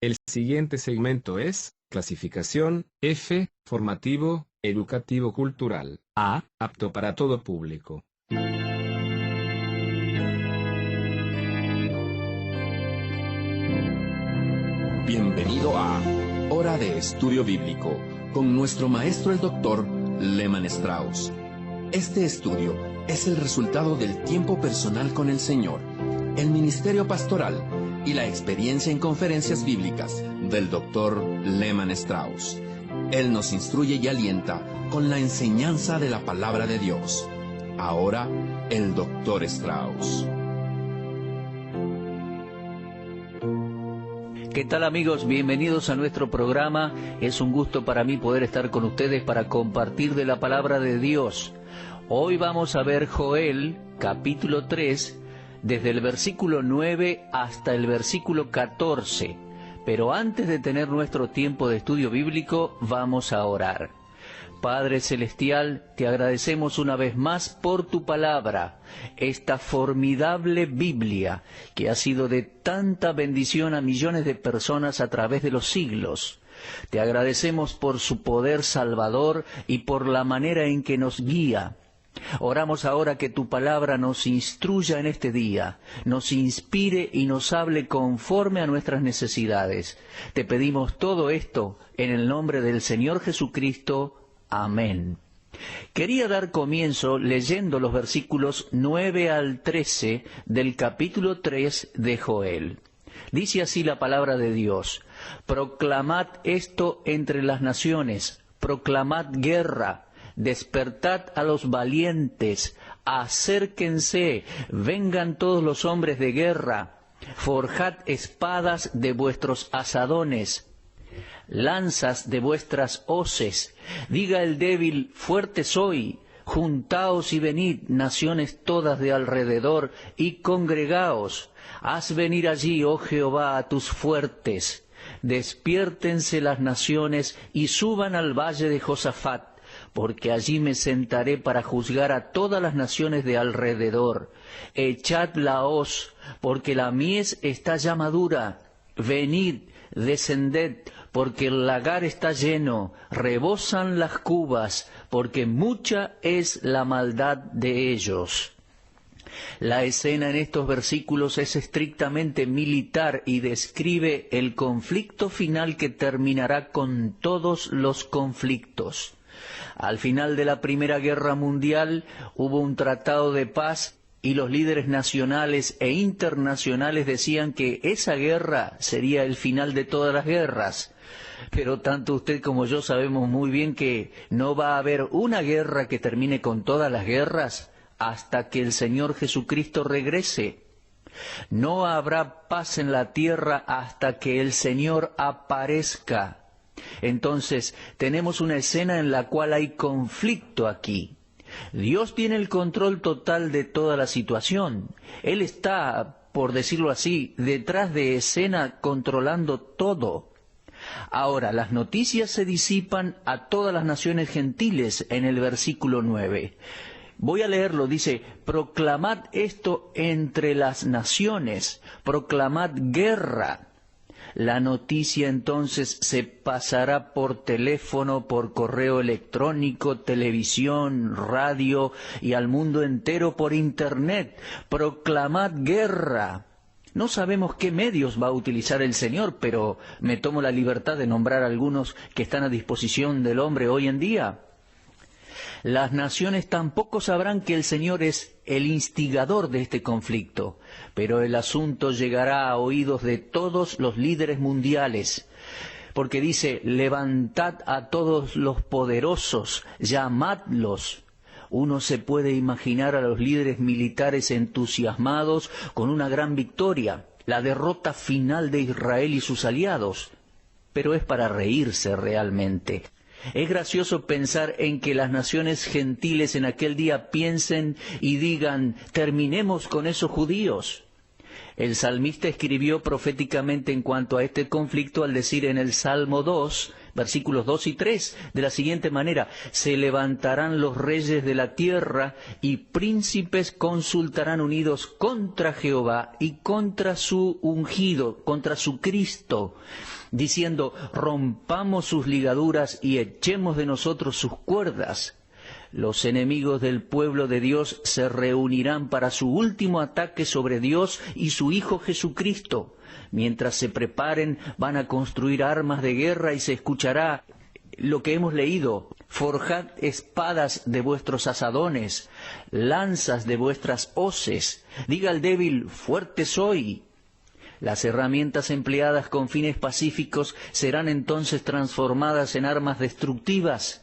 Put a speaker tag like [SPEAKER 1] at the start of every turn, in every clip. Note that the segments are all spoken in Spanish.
[SPEAKER 1] El siguiente segmento es clasificación F, formativo, educativo cultural. A, apto para todo público.
[SPEAKER 2] Bienvenido a Hora de Estudio Bíblico, con nuestro maestro el Dr. Lehman Strauss. Este estudio es el resultado del tiempo personal con el Señor, el ministerio pastoral y la experiencia en conferencias bíblicas del Dr. Lehman Strauss. Él nos instruye y alienta con la enseñanza de la palabra de Dios. Ahora, el Dr. Strauss.
[SPEAKER 3] ¿Qué tal, amigos? Bienvenidos a nuestro programa. Es un gusto para mí poder estar con ustedes para compartir de la palabra de Dios. Hoy vamos a ver Joel, capítulo 3, desde el versículo 9 hasta el versículo 14. Pero antes de tener nuestro tiempo de estudio bíblico, vamos a orar. Padre Celestial, te agradecemos una vez más por tu palabra, esta formidable Biblia que ha sido de tanta bendición a millones de personas a través de los siglos. Te agradecemos por su poder salvador y por la manera en que nos guía. Oramos ahora que tu palabra nos instruya en este día, nos inspire y nos hable conforme a nuestras necesidades. Te pedimos todo esto en el nombre del Señor Jesucristo. Amén. Quería dar comienzo leyendo los versículos 9 al 13 del capítulo 3 de Joel. Dice así la palabra de Dios: Proclamad esto entre las naciones, proclamad guerra, despertad a los valientes, acérquense, vengan todos los hombres de guerra, forjad espadas de vuestros asadones, lanzas de vuestras hoces. Diga el débil, fuerte soy. Juntaos y venid, naciones todas de alrededor, y congregaos. Haz venir allí, oh Jehová, a tus fuertes. Despiértense las naciones y suban al valle de Josafat, porque allí me sentaré para juzgar a todas las naciones de alrededor. Echad la hoz, porque la mies está ya madura. Venid, descended, porque el lagar está lleno, rebosan las cubas, porque mucha es la maldad de ellos. La escena en estos versículos es estrictamente militar y describe el conflicto final que terminará con todos los conflictos. Al final de la Primera Guerra Mundial hubo un tratado de paz y los líderes nacionales e internacionales decían que esa guerra sería el final de todas las guerras. Pero tanto usted como yo sabemos muy bien que no va a haber una guerra que termine con todas las guerras hasta que el Señor Jesucristo regrese. No habrá paz en la tierra hasta que el Señor aparezca. Entonces, tenemos una escena en la cual hay conflicto aquí. Dios tiene el control total de toda la situación. Él está, por decirlo así, detrás de escena controlando todo. Ahora, las noticias se disipan a todas las naciones gentiles en el versículo 9. Voy a leerlo, dice: proclamad esto entre las naciones, proclamad guerra. La noticia entonces se pasará por teléfono, por correo electrónico, televisión, radio y al mundo entero por Internet. Proclamad guerra. No sabemos qué medios va a utilizar el Señor, pero me tomo la libertad de nombrar algunos que están a disposición del hombre hoy en día. Las naciones tampoco sabrán que el Señor es el instigador de este conflicto, pero el asunto llegará a oídos de todos los líderes mundiales, porque dice: levantad a todos los poderosos, llamadlos. Uno se puede imaginar a los líderes militares entusiasmados con una gran victoria, la derrota final de Israel y sus aliados, pero es para reírse realmente. Es gracioso pensar en que las naciones gentiles en aquel día piensen y digan: terminemos con esos judíos. El salmista escribió proféticamente en cuanto a este conflicto al decir en el Salmo 2, versículos 2 y 3, de la siguiente manera: se levantarán los reyes de la tierra y príncipes consultarán unidos contra Jehová y contra su ungido, contra su Cristo, diciendo: rompamos sus ligaduras y echemos de nosotros sus cuerdas. Los enemigos del pueblo de Dios se reunirán para su último ataque sobre Dios y su Hijo Jesucristo. Mientras se preparen, van a construir armas de guerra y se escuchará lo que hemos leído: forjad espadas de vuestros asadones, lanzas de vuestras hoces. Diga al débil: fuerte soy. Las herramientas empleadas con fines pacíficos serán entonces transformadas en armas destructivas.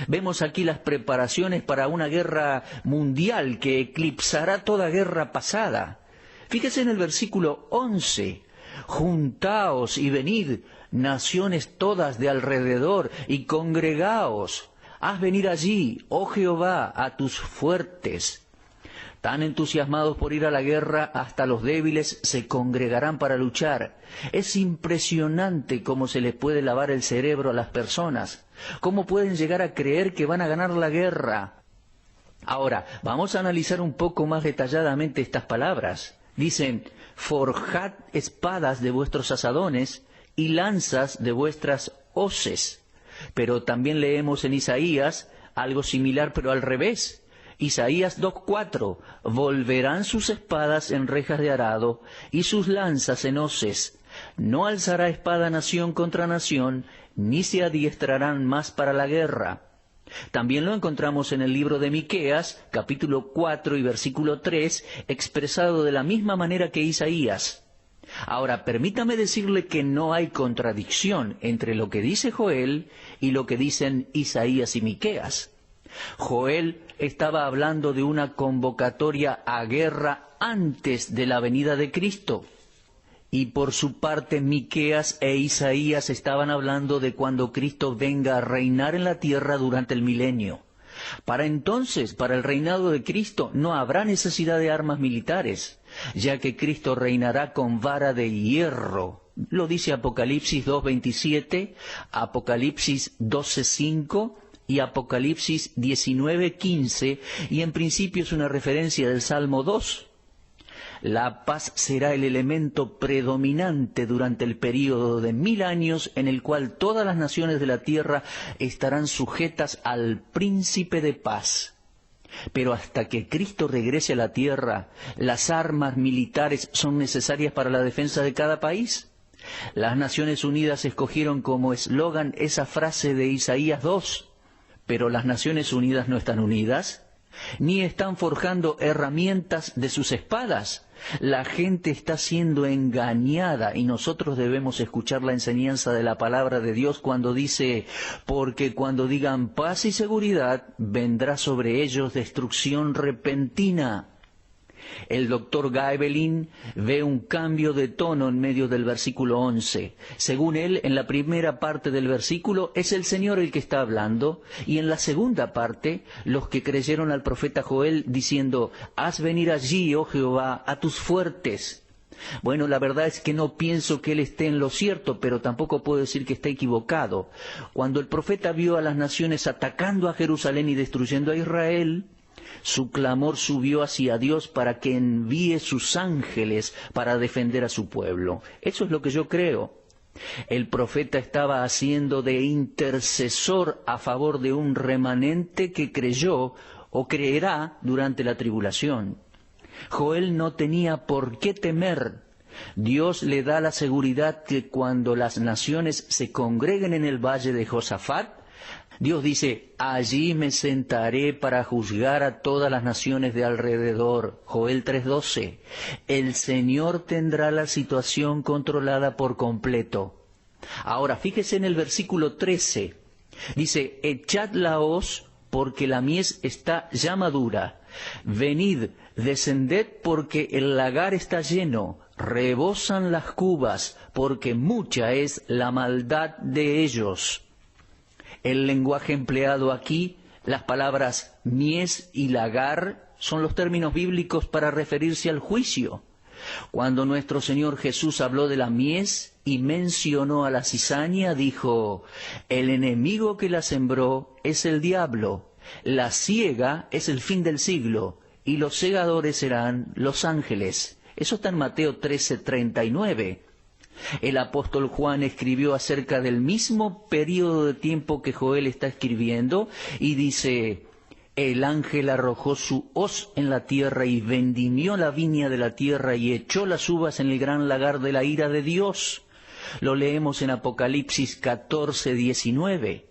[SPEAKER 3] Vemos aquí las preparaciones para una guerra mundial que eclipsará toda guerra pasada. Fíjese en el versículo 11. Juntaos y venid, naciones todas de alrededor, y congregaos. Haz venir allí, oh Jehová, a tus fuertes. Tan entusiasmados por ir a la guerra, hasta los débiles se congregarán para luchar. Es impresionante cómo se les puede lavar el cerebro a las personas, cómo pueden llegar a creer que van a ganar la guerra. Ahora, vamos a analizar un poco más detalladamente estas palabras. Dicen: forjad espadas de vuestros asadones y lanzas de vuestras hoces. Pero también leemos en Isaías algo similar, pero al revés. Isaías 2:4, volverán sus espadas en rejas de arado y sus lanzas en hoces. No alzará espada nación contra nación, ni se adiestrarán más para la guerra. También lo encontramos en el libro de Miqueas, capítulo 4 y versículo 3, expresado de la misma manera que Isaías. Ahora, permítame decirle que no hay contradicción entre lo que dice Joel y lo que dicen Isaías y Miqueas. Joel estaba hablando de una convocatoria a guerra antes de la venida de Cristo. Y por su parte Miqueas e Isaías estaban hablando de cuando Cristo venga a reinar en la tierra durante el milenio. Para entonces, para el reinado de Cristo, no habrá necesidad de armas militares, ya que Cristo reinará con vara de hierro. Lo dice Apocalipsis 2:27, Apocalipsis 12:5 y Apocalipsis 19:15, y en principio es una referencia del Salmo 2. La paz será el elemento predominante durante el período de 1000 años en el cual todas las naciones de la tierra estarán sujetas al príncipe de paz. Pero hasta que Cristo regrese a la tierra, las armas militares son necesarias para la defensa de cada país. Las Naciones Unidas escogieron como eslogan esa frase de Isaías 2, pero las Naciones Unidas no están unidas, ni están forjando herramientas de sus espadas. La gente está siendo engañada y nosotros debemos escuchar la enseñanza de la palabra de Dios cuando dice: porque cuando digan paz y seguridad, vendrá sobre ellos destrucción repentina. El doctor Gaebelin ve un cambio de tono en medio del versículo 11. Según él, en la primera parte del versículo es el Señor el que está hablando, y en la segunda parte, los que creyeron al profeta Joel diciendo: haz venir allí, oh Jehová, a tus fuertes. Bueno, la verdad es que no pienso que él esté en lo cierto, pero tampoco puedo decir que esté equivocado. Cuando el profeta vio a las naciones atacando a Jerusalén y destruyendo a Israel, su clamor subió hacia Dios para que envíe sus ángeles para defender a su pueblo. Eso es lo que yo creo. El profeta estaba haciendo de intercesor a favor de un remanente que creyó o creerá durante la tribulación. Joel no tenía por qué temer. Dios le da la seguridad que cuando las naciones se congreguen en el valle de Josafat, Dios dice: allí me sentaré para juzgar a todas las naciones de alrededor. Joel 3:12. El Señor tendrá la situación controlada por completo. Ahora, fíjese en el versículo 13. Dice: echad la hoz, porque la mies está ya madura. Venid, descended, porque el lagar está lleno. Rebosan las cubas, porque mucha es la maldad de ellos. El lenguaje empleado aquí, las palabras mies y lagar, son los términos bíblicos para referirse al juicio. Cuando nuestro Señor Jesús habló de la mies y mencionó a la cizaña, dijo: el enemigo que la sembró es el diablo, la siega es el fin del siglo, y los segadores serán los ángeles. Eso está en Mateo 13:39. El apóstol Juan escribió acerca del mismo período de tiempo que Joel está escribiendo y dice: el ángel arrojó su hoz en la tierra y vendimió la viña de la tierra y echó las uvas en el gran lagar de la ira de Dios. Lo leemos en Apocalipsis 14:19.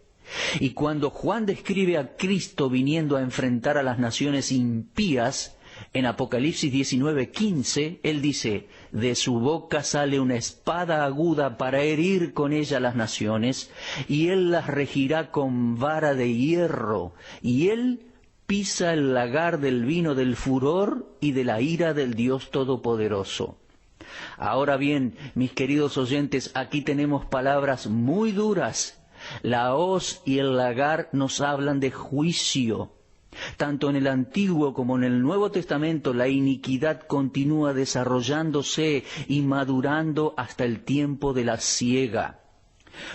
[SPEAKER 3] Y cuando Juan describe a Cristo viniendo a enfrentar a las naciones impías, en Apocalipsis 19:15, él dice: de su boca sale una espada aguda para herir con ella las naciones, y él las regirá con vara de hierro, y él pisa el lagar del vino del furor y de la ira del Dios Todopoderoso. Ahora bien, mis queridos oyentes, aquí tenemos palabras muy duras. La hoz y el lagar nos hablan de juicio. Tanto en el Antiguo como en el Nuevo Testamento la iniquidad continúa desarrollándose y madurando hasta el tiempo de la siega.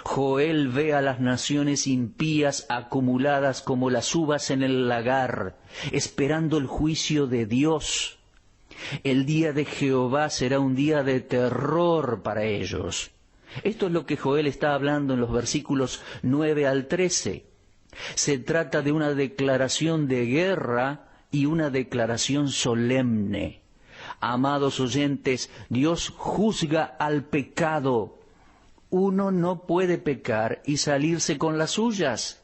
[SPEAKER 3] Joel ve a las naciones impías acumuladas como las uvas en el lagar, esperando el juicio de Dios. El día de Jehová será un día de terror para ellos. Esto es lo que Joel está hablando en los versículos 9 al 13. Se trata de una declaración de guerra y una declaración solemne. Amados oyentes, Dios juzga al pecado. Uno no puede pecar y salirse con las suyas.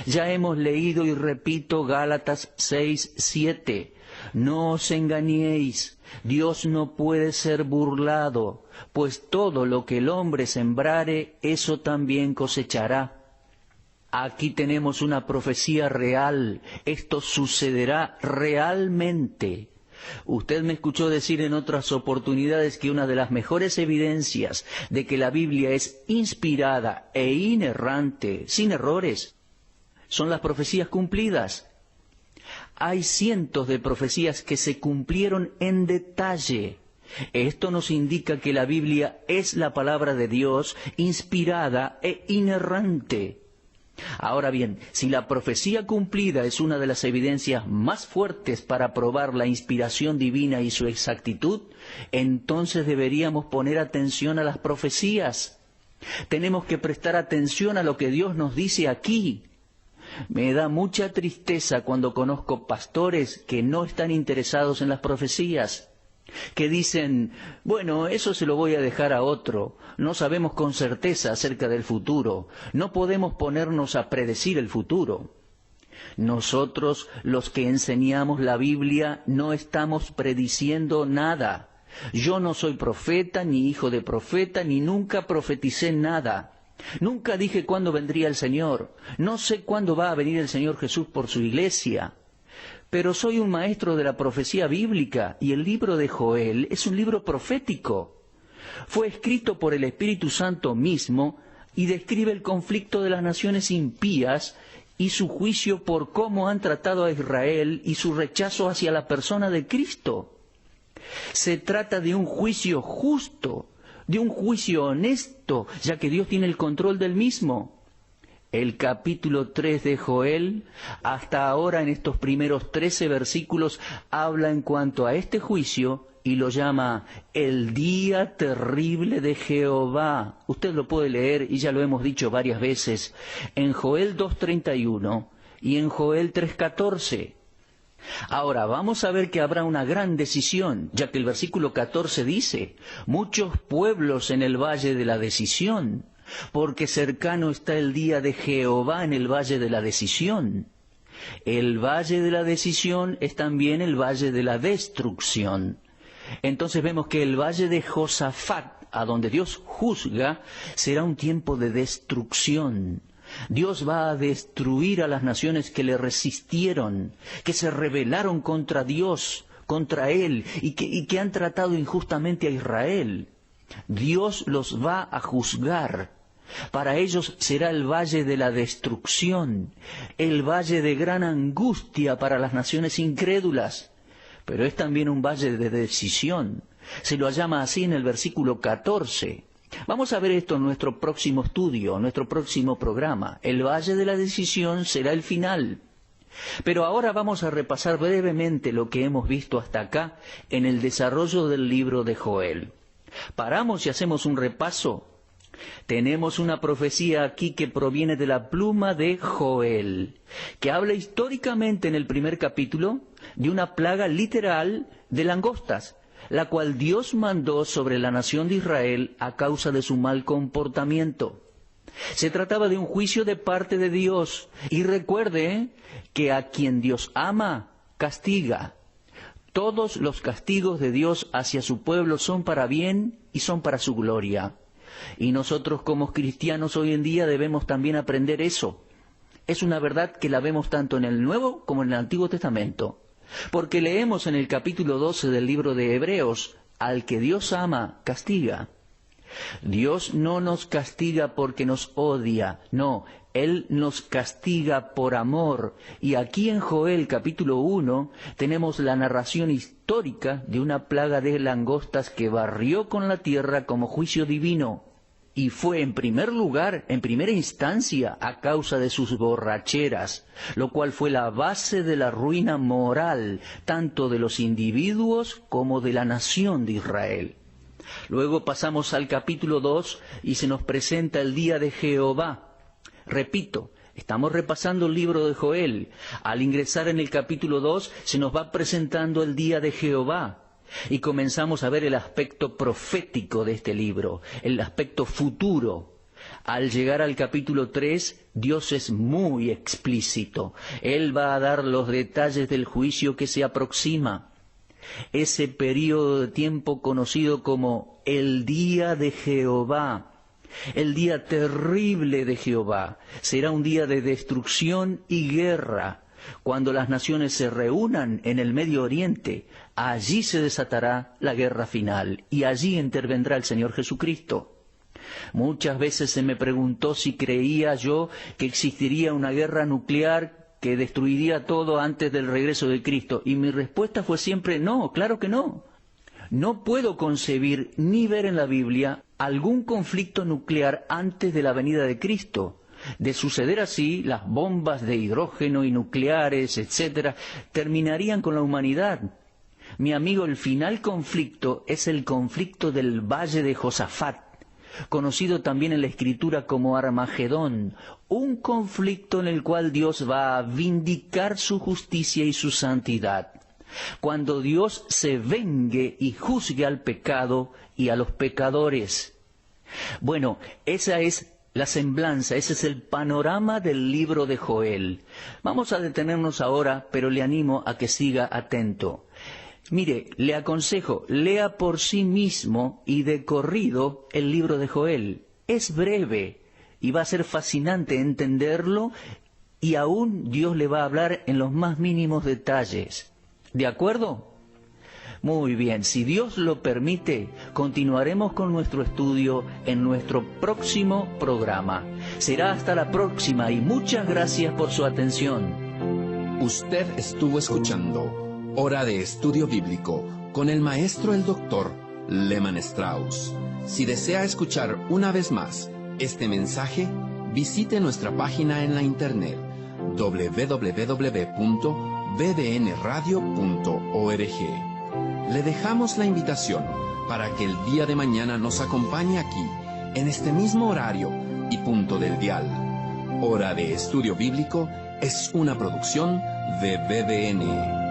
[SPEAKER 3] Ya hemos leído y repito Gálatas 6:7. No os engañéis, Dios no puede ser burlado, pues todo lo que el hombre sembrare, eso también cosechará. Aquí tenemos una profecía real, esto sucederá realmente. Usted me escuchó decir en otras oportunidades que una de las mejores evidencias de que la Biblia es inspirada e inerrante, sin errores, son las profecías cumplidas. Hay cientos de profecías que se cumplieron en detalle. Esto nos indica que la Biblia es la palabra de Dios, inspirada e inerrante. Ahora bien, si la profecía cumplida es una de las evidencias más fuertes para probar la inspiración divina y su exactitud, entonces deberíamos poner atención a las profecías. Tenemos que prestar atención a lo que Dios nos dice aquí. Me da mucha tristeza cuando conozco pastores que no están interesados en las profecías, que dicen: bueno, eso se lo voy a dejar a otro, no sabemos con certeza acerca del futuro, no podemos ponernos a predecir el futuro. Nosotros, los que enseñamos la Biblia, no estamos prediciendo nada. Yo no soy profeta, ni hijo de profeta, ni nunca profeticé nada. Nunca dije cuándo vendría el Señor. No sé cuándo va a venir el Señor Jesús por su iglesia. Pero soy un maestro de la profecía bíblica y el libro de Joel es un libro profético. Fue escrito por el Espíritu Santo mismo y describe el conflicto de las naciones impías y su juicio por cómo han tratado a Israel y su rechazo hacia la persona de Cristo. Se trata de un juicio justo, de un juicio honesto, ya que Dios tiene el control del mismo. El capítulo 3 de Joel, hasta ahora en estos primeros 13 versículos, habla en cuanto a este juicio y lo llama el día terrible de Jehová. Usted lo puede leer y ya lo hemos dicho varias veces en Joel 2:31 y en Joel 3:14. Ahora, vamos a ver que habrá una gran decisión, ya que el versículo 14 dice: muchos pueblos en el valle de la decisión, porque cercano está el día de Jehová en el valle de la decisión. El valle de la decisión es también el valle de la destrucción. Entonces vemos que el valle de Josafat, a donde Dios juzga, será un tiempo de destrucción. Dios va a destruir a las naciones que le resistieron, que se rebelaron contra Dios, contra Él, y que han tratado injustamente a Israel. Dios los va a juzgar. Para ellos será el valle de la destrucción, el valle de gran angustia para las naciones incrédulas. pero es también un valle de decisión. Se lo llama así en el versículo 14. Vamos a ver esto en nuestro próximo estudio, en nuestro próximo programa. El valle de la decisión será el final. Pero ahora vamos a repasar brevemente lo que hemos visto hasta acá en el desarrollo del libro de Joel. Paramos y hacemos un repaso. Tenemos una profecía aquí que proviene de la pluma de Joel, que habla históricamente en el primer capítulo de una plaga literal de langostas, la cual Dios mandó sobre la nación de Israel a causa de su mal comportamiento. Se trataba de un juicio de parte de Dios, y recuerde que a quien Dios ama, castiga. Todos los castigos de Dios hacia su pueblo son para bien y son para su gloria. Y nosotros como cristianos hoy en día debemos también aprender eso. Es una verdad que la vemos tanto en el Nuevo como en el Antiguo Testamento. Porque leemos en el capítulo 12 del libro de Hebreos, al que Dios ama, castiga. Dios no nos castiga porque nos odia, no, Él nos castiga por amor. Y aquí en Joel capítulo 1 tenemos la narración histórica de una plaga de langostas que barrió con la tierra como juicio divino. Y fue en primer lugar, en primera instancia, a causa de sus borracheras, lo cual fue la base de la ruina moral, tanto de los individuos como de la nación de Israel. Luego pasamos al capítulo 2 y se nos presenta el día de Jehová. Repito, estamos repasando el libro de Joel. Al ingresar en el capítulo 2 se nos va presentando el día de Jehová. Y comenzamos a ver el aspecto profético de este libro, el aspecto futuro. Al llegar al capítulo 3, Dios es muy explícito. Él va a dar los detalles del juicio que se aproxima. Ese período de tiempo conocido como el día de Jehová, el día terrible de Jehová, será un día de destrucción y guerra. Cuando las naciones se reúnan en el Medio Oriente, allí se desatará la guerra final y allí intervendrá el Señor Jesucristo. Muchas veces se me preguntó si creía yo que existiría una guerra nuclear que destruiría todo antes del regreso de Cristo, y mi respuesta fue siempre no, claro que no. No puedo concebir ni ver en la Biblia algún conflicto nuclear antes de la venida de Cristo. De suceder así, las bombas de hidrógeno y nucleares, etcétera, terminarían con la humanidad. Mi amigo, el final conflicto es el conflicto del Valle de Josafat, conocido también en la Escritura como Armagedón, un conflicto en el cual Dios va a vindicar su justicia y su santidad, cuando Dios se vengue y juzgue al pecado y a los pecadores. Bueno, esa es la semblanza, ese es el panorama del libro de Joel. Vamos a detenernos ahora, pero le animo a que siga atento. Mire, le aconsejo, lea por sí mismo y de corrido el libro de Joel. Es breve y va a ser fascinante entenderlo, y aún Dios le va a hablar en los más mínimos detalles. ¿De acuerdo? Muy bien, si Dios lo permite, continuaremos con nuestro estudio en nuestro próximo programa. Será hasta la próxima y muchas gracias por su atención.
[SPEAKER 2] Usted estuvo escuchando Hora de Estudio Bíblico con el maestro el doctor Lehmann Strauss. Si desea escuchar una vez más este mensaje, visite nuestra página en la internet www.bbnradio.org. Le dejamos la invitación para que el día de mañana nos acompañe aquí, en este mismo horario y punto del dial. Hora de Estudio Bíblico es una producción de BBN.